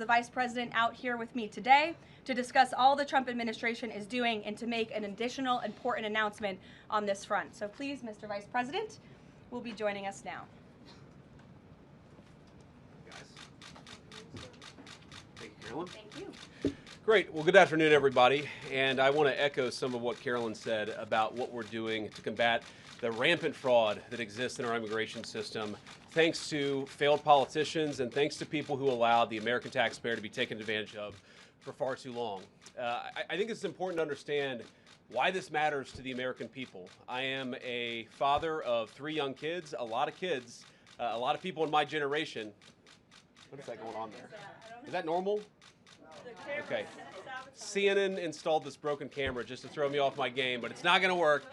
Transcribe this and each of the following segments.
the Vice President out here with me today to discuss all the Trump administration is doing and to make an additional important announcement on this front. So please, Mr. Vice President, will be joining us now. Thank you, Carolyn. Thank you. Great. Well, good afternoon, everybody. And I want to echo some of what Carolyn said about what we're doing to combat the rampant fraud that exists in our immigration system, thanks to failed politicians and thanks to people who allowed the American taxpayer to be taken advantage of for far too long. I think it's important to understand why this matters to the American people. I am a father of 3 young kids, a lot of people in my generation. What is that going on there? Is that normal? Okay. CNN installed this broken camera just to throw me off my game, but it's not going to work.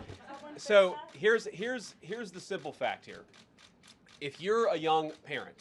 So here's the simple fact here. If you're a young parent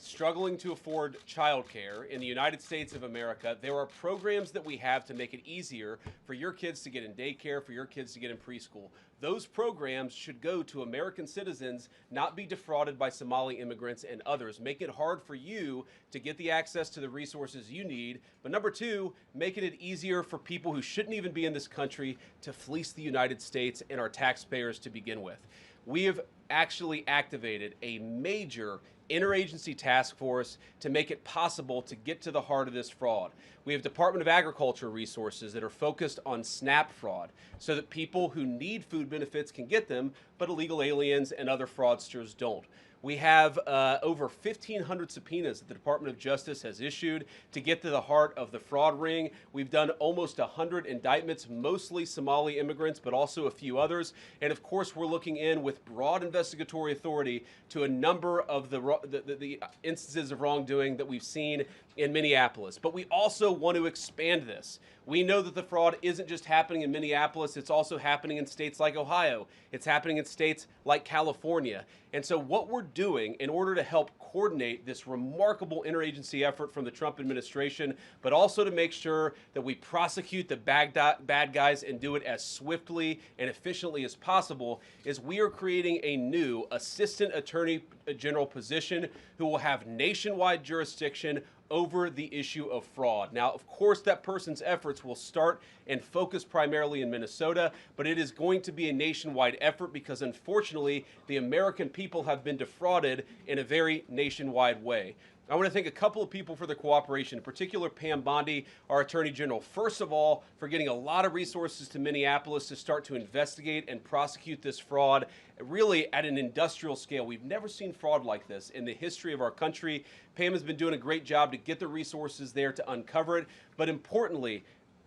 struggling to afford childcare in the United States of America, there are programs that we have to make it easier for your kids to get in daycare, for your kids to get in preschool. Those programs should go to American citizens, not be defrauded by Somali immigrants and others. Make it hard for you to get the access to the resources you need. But number 2, making it easier for people who shouldn't even be in this country to fleece the United States and our taxpayers to begin with. We have actually activated a major interagency task force to make it possible to get to the heart of this fraud. We have Department of Agriculture resources that are focused on SNAP fraud so that people who need food benefits can get them, but illegal aliens and other fraudsters don't. We have over 1,500 subpoenas that the Department of Justice has issued to get to the heart of the fraud ring. We've done almost 100 indictments, mostly Somali immigrants, but also a few others. And of course, we're looking in with broad investigatory authority to a number of the instances of wrongdoing that we've seen in Minneapolis. But we also want to expand this. We know that the fraud isn't just happening in Minneapolis, it's also happening in states like Ohio. It's happening in states like California. And so what we're doing in order to help coordinate this remarkable interagency effort from the Trump administration, but also to make sure that we prosecute the bad guys and do it as swiftly and efficiently as possible, is we are creating a new Assistant Attorney General position who will have nationwide jurisdiction over the issue of fraud. Now, of course, that person's efforts will start and focus primarily in Minnesota, but it is going to be a nationwide effort because, unfortunately, the American people have been defrauded in a very nationwide way. I want to thank a couple of people for their cooperation, in particular Pam Bondi, our Attorney General, first of all, for getting a lot of resources to Minneapolis to start to investigate and prosecute this fraud, really at an industrial scale. We've never seen fraud like this in the history of our country. Pam has been doing a great job to get the resources there to uncover it, but importantly,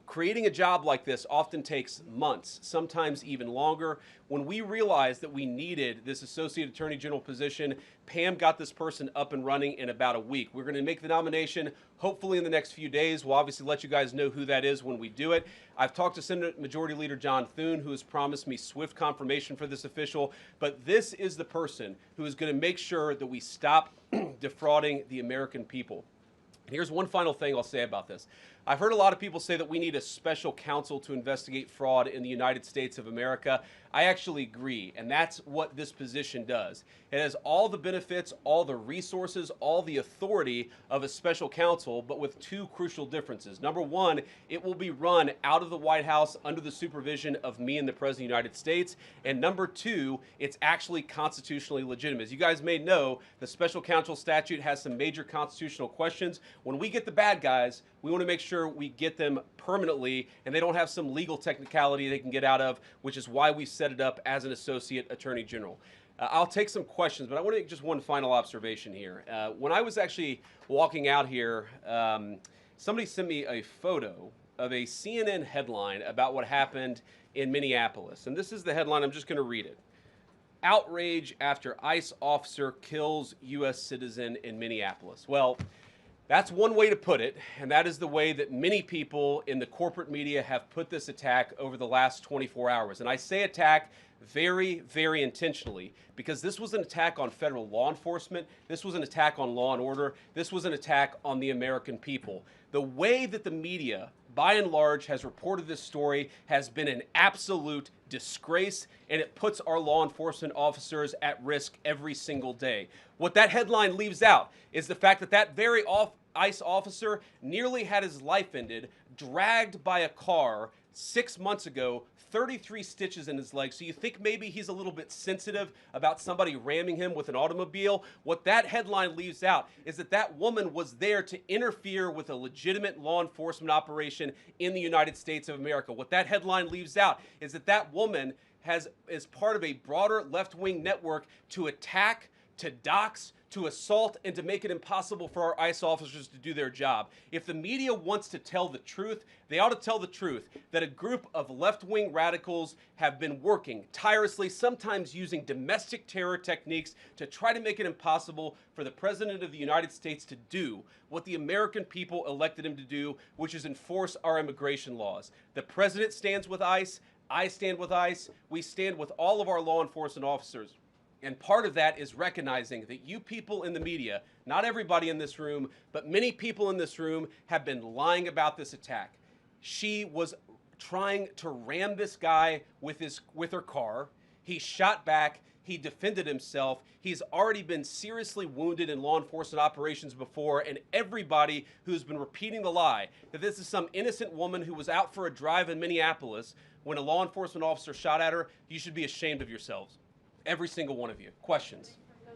creating a job like this often takes months, sometimes even longer. When we realized that we needed this Associate Attorney General position, Pam got this person up and running in about a week. We're going to make the nomination hopefully in the next few days. We'll obviously let you guys know who that is when we do it. I've talked to Senate Majority Leader John Thune, who has promised me swift confirmation for this official, but this is the person who is going to make sure that we stop defrauding the American people. And here's one final thing I'll say about this. I've heard a lot of people say that we need a special counsel to investigate fraud in the United States of America. I actually agree, and that's what this position does. It has all the benefits, all the resources, all the authority of a special counsel, but with 2 crucial differences. Number 1, it will be run out of the White House under the supervision of me and the President of the United States. And number 2, it's actually constitutionally legitimate. As you guys may know, the special counsel statute has some major constitutional questions. When we get the bad guys, we want to make sure we get them permanently and they don't have some legal technicality they can get out of, which is why we set it up as an Associate Attorney General. I'll take some questions, but I want to make just one final observation here. When I was actually walking out here, somebody sent me a photo of a CNN headline about what happened in Minneapolis. And this is the headline. I'm just going to read it. Outrage after ICE officer kills U.S. citizen in Minneapolis. Well, that's one way to put it, and that is the way that many people in the corporate media have put this attack over the last 24 hours. And I say attack very, very intentionally because this was an attack on federal law enforcement. This was an attack on law and order. This was an attack on the American people. The way that the media, by and large, has reported this story has been an absolute disgrace, and it puts our law enforcement officers at risk every single day. What that headline leaves out is the fact that that very ICE officer nearly had his life ended, dragged by a car 6 months ago, 33 stitches in his leg. So you think maybe he's a little bit sensitive about somebody ramming him with an automobile? What that headline leaves out is that that woman was there to interfere with a legitimate law enforcement operation in the United States of America. What that headline leaves out is that that woman is part of a broader left-wing network to attack, to dox, to assault, and to make it impossible for our ICE officers to do their job. If the media wants to tell the truth, they ought to tell the truth that a group of left-wing radicals have been working tirelessly, sometimes using domestic terror techniques to try to make it impossible for the President of the United States to do what the American people elected him to do, which is enforce our immigration laws. The President stands with ICE. I stand with ICE. We stand with all of our law enforcement officers. And part of that is recognizing that you people in the media, not everybody in this room, but many people in this room have been lying about this attack. She was trying to ram this guy with her car. He shot back. He defended himself. He's already been seriously wounded in law enforcement operations before, and everybody who's been repeating the lie that this is some innocent woman who was out for a drive in Minneapolis when a law enforcement officer shot at her, you should be ashamed of yourselves. Every single one of you. Questions?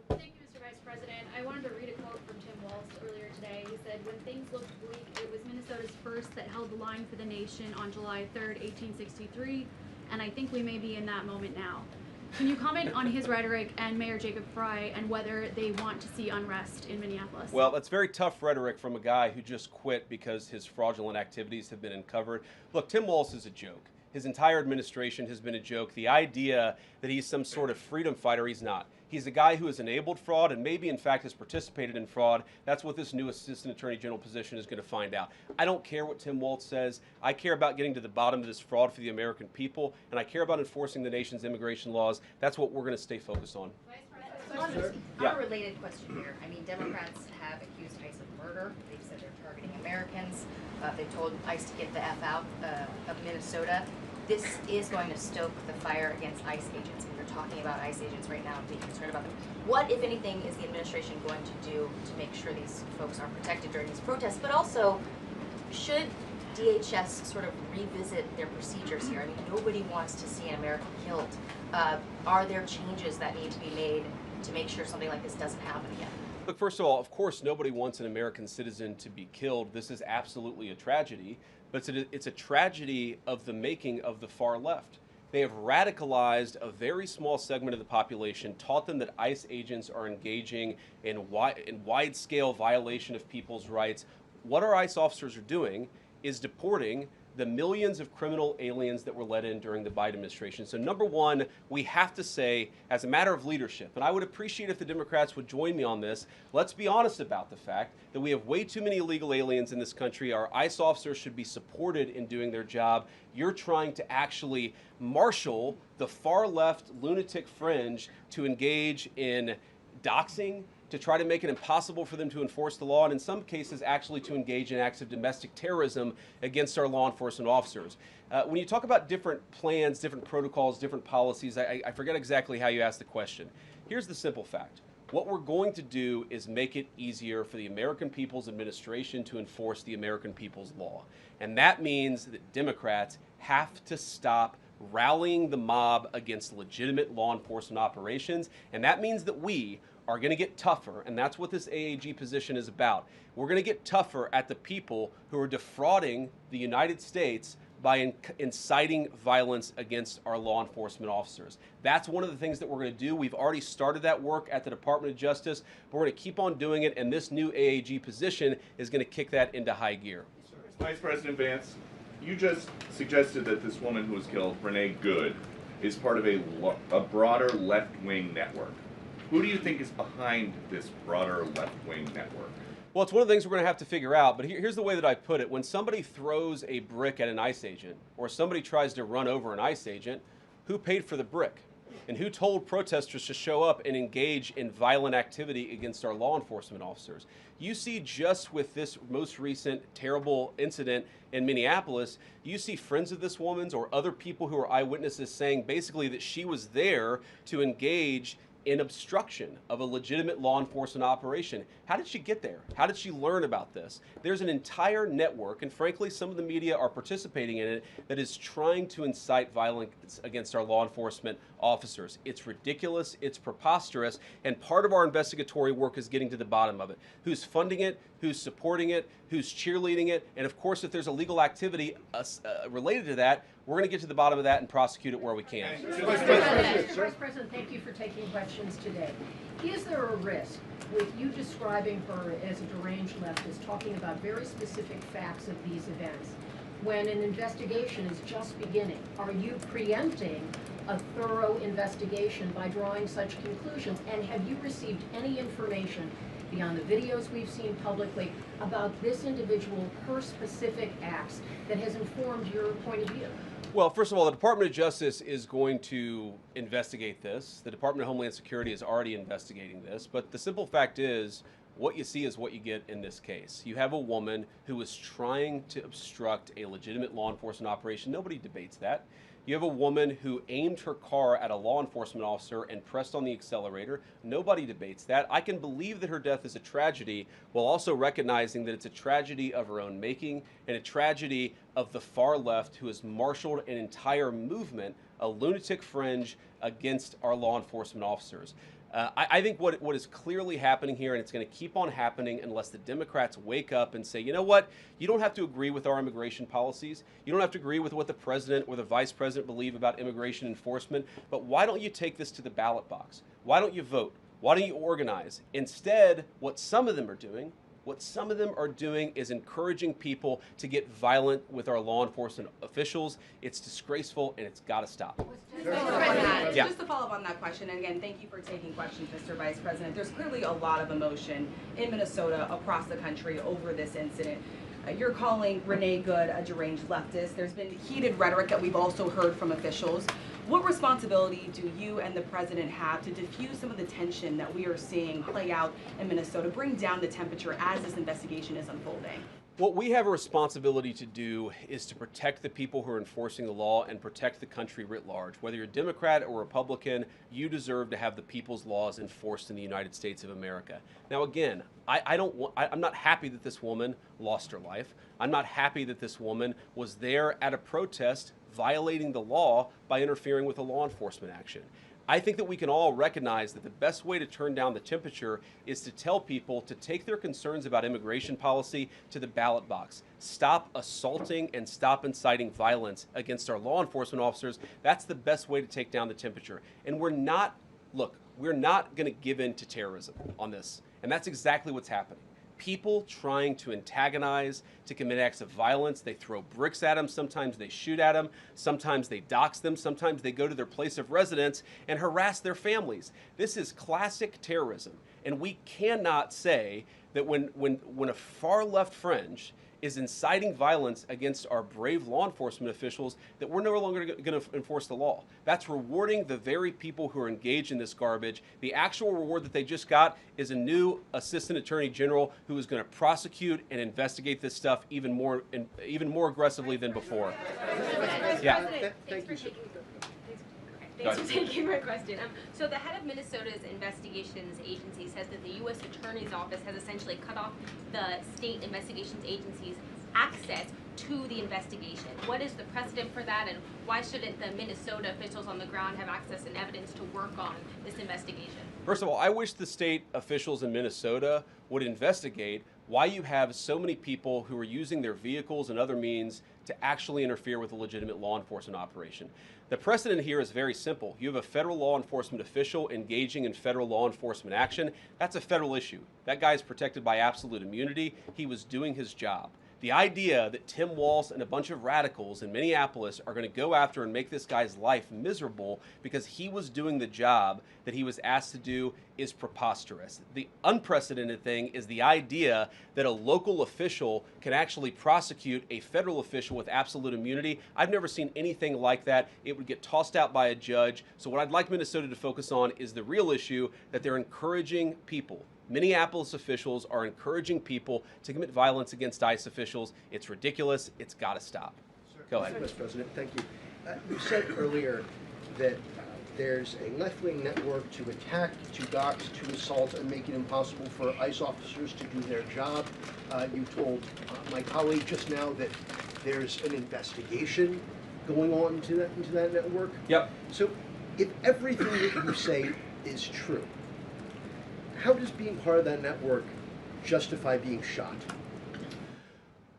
Thank you, Mr. Vice President. I wanted to read a quote from Tim Walz earlier today. He said, "When things looked bleak, it was Minnesota's first that held the line for the nation on July 3rd, 1863, and I think we may be in that moment now." Can you comment on his rhetoric and Mayor Jacob Frey and whether they want to see unrest in Minneapolis? Well, that's very tough rhetoric from a guy who just quit because his fraudulent activities have been uncovered. Look, Tim Walz is a joke. His entire administration has been a joke. The idea that he's some sort of freedom fighter, he's not. He's a guy who has enabled fraud and maybe, in fact, has participated in fraud. That's what this new Assistant Attorney General position is going to find out. I don't care what Tim Walz says. I care about getting to the bottom of this fraud for the American people, and I care about enforcing the nation's immigration laws. That's what we're going to stay focused on. Unrelated question here. I mean, Democrats have accused ICE of murder. They've said they're targeting Americans. They've told ICE to get the F out of Minnesota. This is going to stoke the fire against ICE agents. And we're talking about ICE agents right now and being concerned about them. What, if anything, is the administration going to do to make sure these folks are protected during these protests? But also, should DHS sort of revisit their procedures here? I mean, nobody wants to see an American killed. Are there changes that need to be made to make sure something like this doesn't happen again? Look, first of all, of course, nobody wants an American citizen to be killed. This is absolutely a tragedy, but it's a tragedy of the making of the far left. They have radicalized a very small segment of the population, taught them that ICE agents are engaging in wide-scale violation of people's rights. What our ICE officers are doing is deporting the millions of criminal aliens that were let in during the Biden administration. So number one, we have to say, as a matter of leadership, and I would appreciate if the Democrats would join me on this, let's be honest about the fact that we have way too many illegal aliens in this country. Our ICE officers should be supported in doing their job. You're trying to actually marshal the far left lunatic fringe to engage in doxing, to try to make it impossible for them to enforce the law, and in some cases actually to engage in acts of domestic terrorism against our law enforcement officers. When you talk about different plans, different protocols, different policies, I forget exactly how you asked the question. Here's the simple fact. What we're going to do is make it easier for the American people's administration to enforce the American people's law. And that means that Democrats have to stop rallying the mob against legitimate law enforcement operations, and that means that we are going to get tougher, and that's what this AAG position is about. We're going to get tougher at the people who are defrauding the United States by inciting violence against our law enforcement officers. That's one of the things that we're going to do. We've already started that work at the Department of Justice, but we're going to keep on doing it, and this new AAG position is going to kick that into high gear. Vice President Vance, you just suggested that this woman who was killed, Renee Good, is part of a broader left-wing network. Who do you think is behind this broader left-wing network? Well, it's one of the things we're going to have to figure out, but here's the way that I put it. When somebody throws a brick at an ICE agent, or somebody tries to run over an ICE agent, who paid for the brick? And who told protesters to show up and engage in violent activity against our law enforcement officers? You see, just with this most recent terrible incident in Minneapolis, you see friends of this woman's or other people who are eyewitnesses saying basically that she was there to engage in obstruction of a legitimate law enforcement operation. How did she get there? How did she learn about this? There's an entire network, and frankly, some of the media are participating in it, that is trying to incite violence against our law enforcement officers. It's ridiculous, it's preposterous, and part of our investigatory work is getting to the bottom of it. Who's funding it? Who's supporting it? Who's cheerleading it? And of course, if there's illegal activity related to that, we're going to get to the bottom of that and prosecute it where we can. Vice President, thank you for taking questions today. Is there a risk with you describing her as a deranged leftist, talking about very specific facts of these events, when an investigation is just beginning? Are you preempting a thorough investigation by drawing such conclusions? And have you received any information beyond the videos we've seen publicly about this individual, her specific acts, that has informed your point of view? Well, first of all, the Department of Justice is going to investigate this. The Department of Homeland Security is already investigating this. But the simple fact is, what you see is what you get in this case. You have a woman who is trying to obstruct a legitimate law enforcement operation. Nobody debates that. You have a woman who aimed her car at a law enforcement officer and pressed on the accelerator. Nobody debates that. I can believe that her death is a tragedy, while also recognizing that it's a tragedy of her own making and a tragedy of the far left, who has marshaled an entire movement, a lunatic fringe, against our law enforcement officers. I think what is clearly happening here, and it's going to keep on happening unless the Democrats wake up and say, you know what, you don't have to agree with our immigration policies. You don't have to agree with what the president or the vice president believe about immigration enforcement, but why don't you take this to the ballot box? Why don't you vote? Why don't you organize? Instead, what some of them are doing is encouraging people to get violent with our law enforcement officials. It's disgraceful, and it's got to stop. Mr. President, Yeah. just to follow up on that question, and again, thank you for taking questions, Mr. Vice President. There's clearly a lot of emotion in Minnesota, across the country, over this incident. You're calling Renee Good a deranged leftist. There's been heated rhetoric that we've also heard from officials. What responsibility do you and the president have to diffuse some of the tension that we are seeing play out in Minnesota, bring down the temperature as this investigation is unfolding? What we have a responsibility to do is to protect the people who are enforcing the law and protect the country writ large. Whether you're Democrat or Republican, you deserve to have the people's laws enforced in the United States of America. Now, again, I'm not happy that this woman lost her life. I'm not happy that this woman was there at a protest violating the law by interfering with a law enforcement action. I think that we can all recognize that the best way to turn down the temperature is to tell people to take their concerns about immigration policy to the ballot box. Stop assaulting and stop inciting violence against our law enforcement officers. That's the best way to take down the temperature. And we're not going to give in to terrorism on this. And that's exactly what's happening. People trying to antagonize, to commit acts of violence. They throw bricks at them. Sometimes they shoot at them. Sometimes they dox them. Sometimes they go to their place of residence and harass their families. This is classic terrorism. And we cannot say that when a far left fringe is inciting violence against our brave law enforcement officials, that we're no longer going to enforce the law. That's rewarding the very people who are engaged in this garbage. The actual reward that they just got is a new assistant attorney general who is going to prosecute and investigate this stuff even more aggressively than before. Yeah. Thanks for taking my question. So the head of Minnesota's investigations agency says that the U.S. Attorney's Office has essentially cut off the state investigations agency's access to the investigation. What is the precedent for that, and why shouldn't the Minnesota officials on the ground have access and evidence to work on this investigation? First of all, I wish the state officials in Minnesota would investigate why you have so many people who are using their vehicles and other means to actually interfere with a legitimate law enforcement operation. The precedent here is very simple. You have a federal law enforcement official engaging in federal law enforcement action. That's a federal issue. That guy is protected by absolute immunity. He was doing his job. The idea that Tim Walz and a bunch of radicals in Minneapolis are going to go after and make this guy's life miserable because he was doing the job that he was asked to do is preposterous. The unprecedented thing is the idea that a local official can actually prosecute a federal official with absolute immunity. I've never seen anything like that. It would get tossed out by a judge. So what I'd like Minnesota to focus on is the real issue, that they're encouraging people. Minneapolis officials are encouraging people to commit violence against ICE officials. It's ridiculous. It's got to stop. Go ahead. Mr. President, thank you. You said earlier that there's a left-wing network to attack, to dox, to assault, and make it impossible for ICE officers to do their job. You told my colleague just now that there's an investigation going on into that network. Yep. So if everything that you say is true, how does being part of that network justify being shot?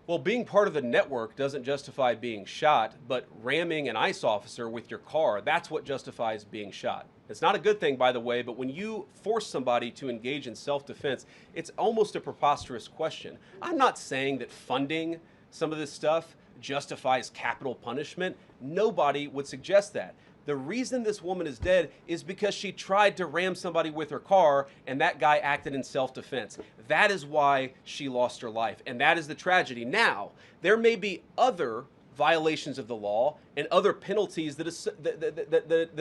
Well, being part of the network doesn't justify being shot, but ramming an ICE officer with your car, that's what justifies being shot. It's not a good thing, by the way, but when you force somebody to engage in self-defense, it's almost a preposterous question. I'm not saying that funding some of this stuff justifies capital punishment. Nobody would suggest that. The reason this woman is dead is because she tried to ram somebody with her car and that guy acted in self-defense. That is why she lost her life, and that is the tragedy. Now, there may be other violations of the law and other penalties that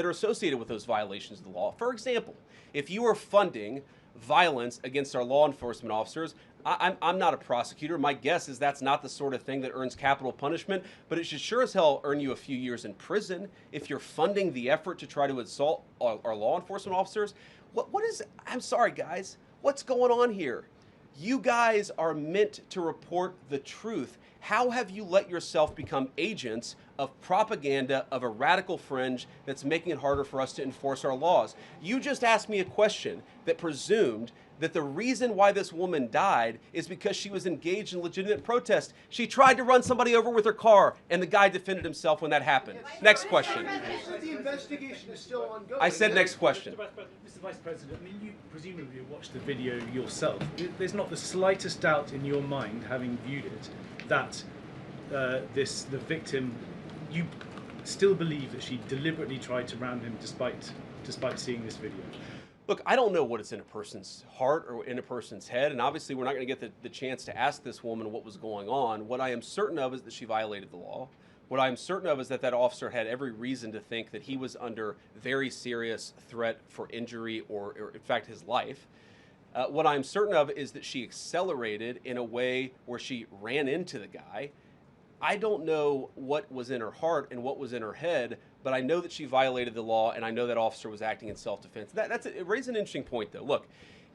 are associated with those violations of the law. For example, if you are funding violence against our law enforcement officers, I'm not a prosecutor. My guess is that's not the sort of thing that earns capital punishment, but it should sure as hell earn you a few years in prison if you're funding the effort to try to assault our law enforcement officers. I'm sorry, guys, what's going on here? You guys are meant to report the truth. How have you let yourself become agents of propaganda of a radical fringe that's making it harder for us to enforce our laws? You just asked me a question that presumed that the reason why this woman died is because she was engaged in legitimate protest. She tried to run somebody over with her car, and the guy defended himself when that happened. Next question. The investigation is still ongoing. I said next question. Mr. Vice President, I mean, you presumably watched the video yourself. There's not the slightest doubt in your mind, having viewed it, that the victim, you still believe that she deliberately tried to ram him despite seeing this video? Look, I don't know what is in a person's heart or in a person's head, and obviously we're not going to get the chance to ask this woman what was going on. What I am certain of is that she violated the law. What I'm certain of is that that officer had every reason to think that he was under very serious threat for injury or in fact, his life. What I'm certain of is that she accelerated in a way where she ran into the guy. I don't know what was in her heart and what was in her head, but I know that she violated the law, and I know that officer was acting in self-defense. It raises an interesting point, though. Look,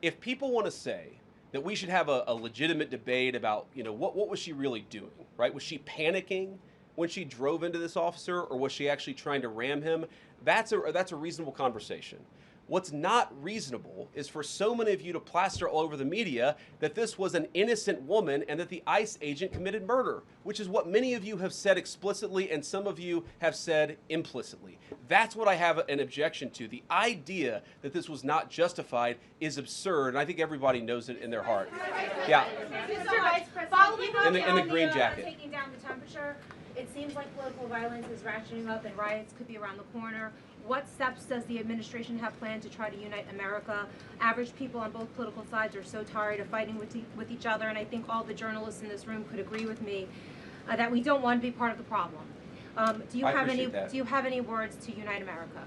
if people want to say that we should have a legitimate debate about, what was she really doing, right? Was she panicking when she drove into this officer, or was she actually trying to ram him? That's a reasonable conversation. What's not reasonable is for so many of you to plaster all over the media that this was an innocent woman and that the ICE agent committed murder, which is what many of you have said explicitly and some of you have said implicitly. That's what I have an objection to. The idea that this was not justified is absurd, and I think everybody knows it in their heart. Yeah. Mr. Vice President, in the green jacket. Taking down the temperature, it seems like political violence is ratcheting up and riots could be around the corner. What steps does the administration have planned to try to unite America? Average people on both political sides are so tired of fighting with each other, and I think all the journalists in this room could agree with me that we don't want to be part of the problem. Do you have any words to unite America?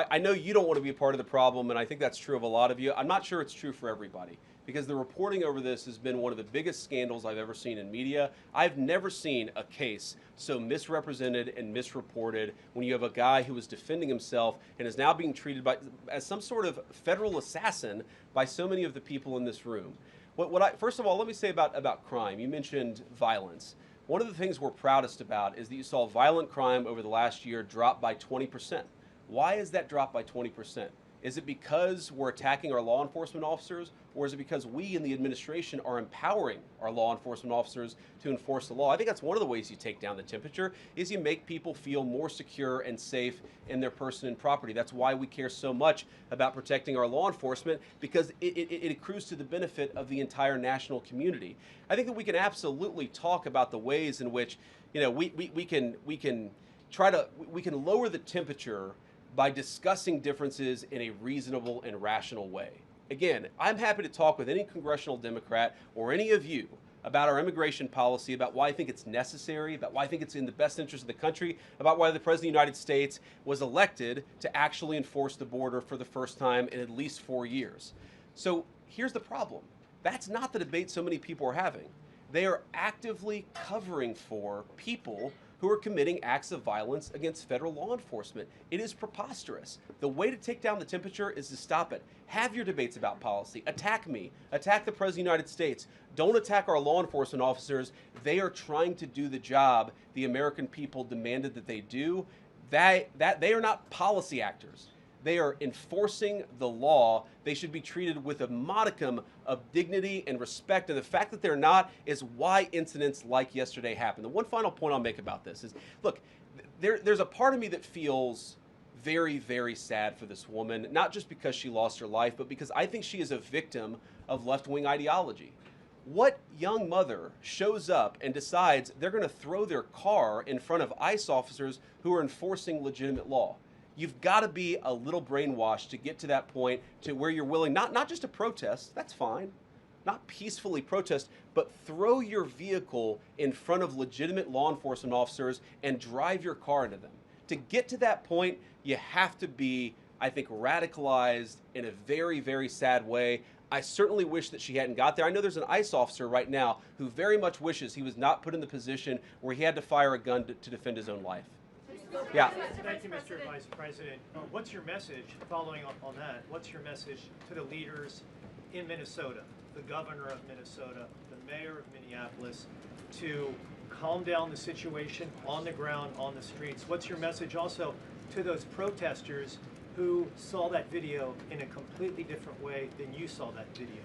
I know you don't want to be a part of the problem, and I think that's true of a lot of you. I'm not sure it's true for everybody, because the reporting over this has been one of the biggest scandals I've ever seen in media. I've never seen a case so misrepresented and misreported when you have a guy who was defending himself and is now being treated as some sort of federal assassin by so many of the people in this room. First of all, let me say about crime. You mentioned violence. One of the things we're proudest about is that you saw violent crime over the last year drop by 20%. Why is that drop by 20%? Is it because we're attacking our law enforcement officers, or is it because we in the administration are empowering our law enforcement officers to enforce the law? I think that's one of the ways you take down the temperature, is you make people feel more secure and safe in their person and property. That's why we care so much about protecting our law enforcement, because it accrues to the benefit of the entire national community. I think that we can absolutely talk about the ways in which, we can lower the temperature by discussing differences in a reasonable and rational way. Again, I'm happy to talk with any congressional Democrat or any of you about our immigration policy, about why I think it's necessary, about why I think it's in the best interest of the country, about why the President of the United States was elected to actually enforce the border for the first time in at least 4 years. So here's the problem. That's not the debate so many people are having. They are actively covering for people who are committing acts of violence against federal law enforcement. It is preposterous. The way to take down the temperature is to stop it. Have your debates about policy. Attack me. Attack the President of the United States. Don't attack our law enforcement officers. They are trying to do the job the American people demanded that they do. They are not policy actors. They are enforcing the law. They should be treated with a modicum of dignity and respect. And the fact that they're not is why incidents like yesterday happened. The one final point I'll make about this is, look, there's a part of me that feels very, very sad for this woman, not just because she lost her life, but because I think she is a victim of left-wing ideology. What young mother shows up and decides they're going to throw their car in front of ICE officers who are enforcing legitimate law? You've got to be a little brainwashed to get to that point to where you're willing not just to protest, that's fine, not peacefully protest, but throw your vehicle in front of legitimate law enforcement officers and drive your car into them. To get to that point, you have to be, I think, radicalized in a very, very sad way. I certainly wish that she hadn't got there. I know there's an ICE officer right now who very much wishes he was not put in the position where he had to fire a gun to defend his own life. Yeah. Thank you, Mr. Vice President. What's your message, following up on that, what's your message to the leaders in Minnesota, the governor of Minnesota, the mayor of Minneapolis, to calm down the situation on the ground, on the streets? What's your message also to those protesters who saw that video in a completely different way than you saw that video?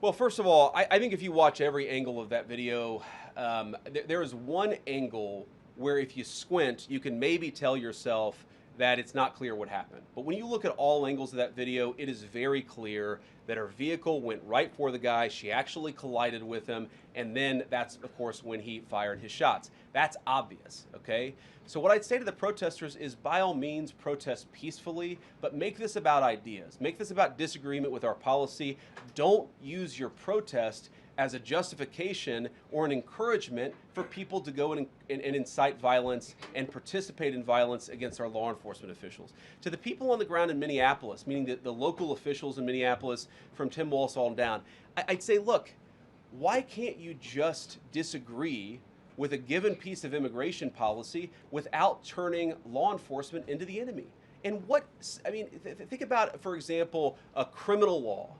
Well, first of all, I think if you watch every angle of that video, there is one angle where if you squint, you can maybe tell yourself that it's not clear what happened. But when you look at all angles of that video, it is very clear that her vehicle went right for the guy. She actually collided with him. And then that's, of course, when he fired his shots. That's obvious, okay? So what I'd say to the protesters is, by all means, protest peacefully, but make this about ideas. Make this about disagreement with our policy. Don't use your protest as a justification or an encouragement for people to go and incite violence and participate in violence against our law enforcement officials. To the people on the ground in Minneapolis, meaning the local officials in Minneapolis from Tim Walz on down, I'd say, look, why can't you just disagree with a given piece of immigration policy without turning law enforcement into the enemy? And think about, for example, a criminal law,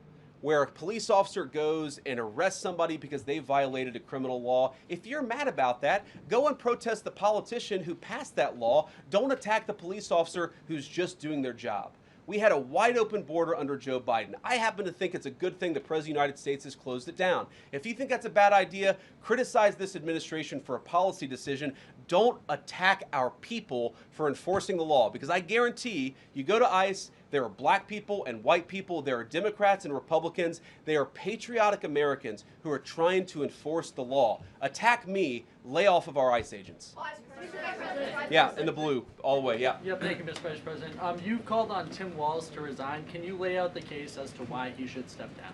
where a police officer goes and arrests somebody because they violated a criminal law. If you're mad about that, go and protest the politician who passed that law. Don't attack the police officer who's just doing their job. We had a wide open border under Joe Biden. I happen to think it's a good thing the President of the United States has closed it down. If you think that's a bad idea, criticize this administration for a policy decision. Don't attack our people for enforcing the law, because I guarantee you go to ICE, there are black people and white people, there are Democrats and Republicans, they are patriotic Americans who are trying to enforce the law. Attack me, lay off of our ICE agents. Yeah, in the blue, all the way, yeah. Yeah, thank you, Mr. Vice President. You called on Tim Walz to resign. Can you lay out the case as to why he should step down?